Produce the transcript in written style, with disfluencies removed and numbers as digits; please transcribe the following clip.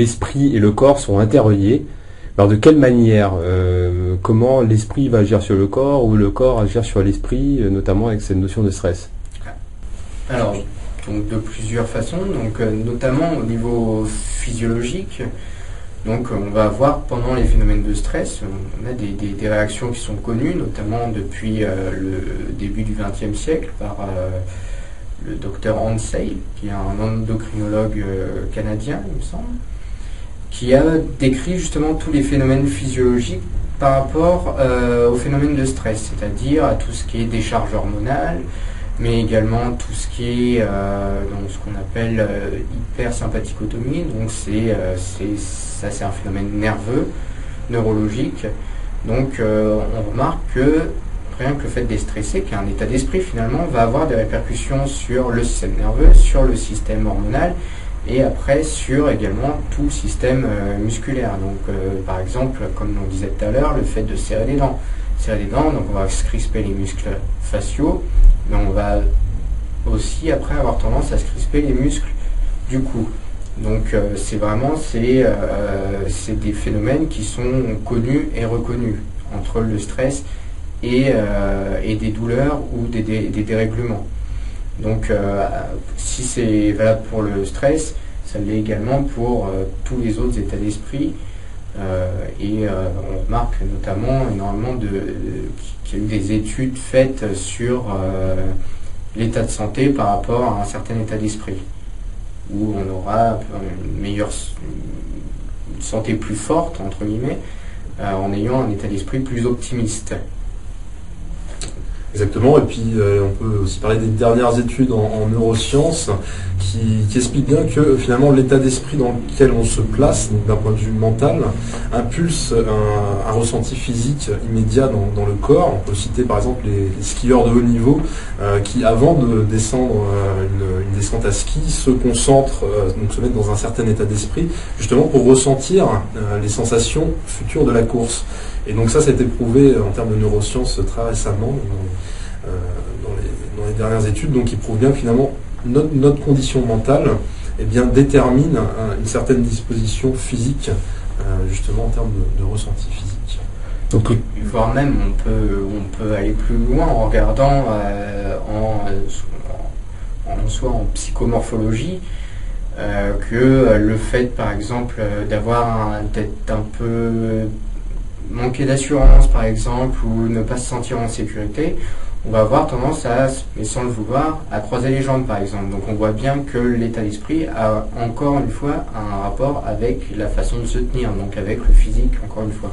l'esprit et le corps sont interreliés. Alors de quelle manière, comment l'esprit va agir sur le corps ou le corps agir sur l'esprit, notamment avec cette notion de stress? Alors, donc de plusieurs façons, donc notamment au niveau physiologique. Donc on va avoir pendant les phénomènes de stress, on a des réactions qui sont connues, notamment depuis le début du XXe siècle par le docteur Hans Sale, qui est un endocrinologue canadien, il me semble, qui a décrit justement tous les phénomènes physiologiques par rapport aux phénomènes de stress, c'est-à-dire à tout ce qui est décharge hormonale, mais également tout ce qui est dans ce qu'on appelle hypersympathicotomie, donc c'est un phénomène nerveux, neurologique. Donc on remarque que rien que le fait d'être stressé, qu'un état d'esprit finalement va avoir des répercussions sur le système nerveux, sur le système hormonal, et après sur également tout le système musculaire. Donc par exemple, comme on disait tout à l'heure, le fait de serrer les dents. Serrer les dents, donc on va se crisper les muscles faciaux, mais on va aussi après avoir tendance à se crisper les muscles du cou. Donc c'est des phénomènes qui sont connus et reconnus entre le stress et des douleurs ou des dérèglements. Donc si c'est valable pour le stress, ça l'est également pour tous les autres états d'esprit. On remarque notamment énormément qu'il y a eu des études faites sur l'état de santé par rapport à un certain état d'esprit, où on aura une santé plus forte, entre guillemets, en ayant un état d'esprit plus optimiste. Exactement, et puis on peut aussi parler des dernières études en neurosciences qui expliquent bien que finalement l'état d'esprit dans lequel on se place, donc d'un point de vue mental, impulse un ressenti physique immédiat dans le corps. On peut citer par exemple les skieurs de haut niveau qui, avant de descendre une descente à ski, se concentrent, donc se mettent dans un certain état d'esprit, justement pour ressentir les sensations futures de la course. Et donc ça a été prouvé en termes de neurosciences très récemment dans les dernières études, donc qui prouve bien que finalement notre condition mentale détermine une certaine disposition physique, justement en termes de ressenti physique. Donc, voire même on peut aller plus loin en regardant en psychomorphologie, que le fait par exemple d'avoir d'être un peu manquer d'assurance par exemple, ou ne pas se sentir en sécurité, on va avoir tendance mais sans le vouloir, à croiser les jambes par exemple. Donc on voit bien que l'état d'esprit a encore une fois un rapport avec la façon de se tenir, donc avec le physique encore une fois.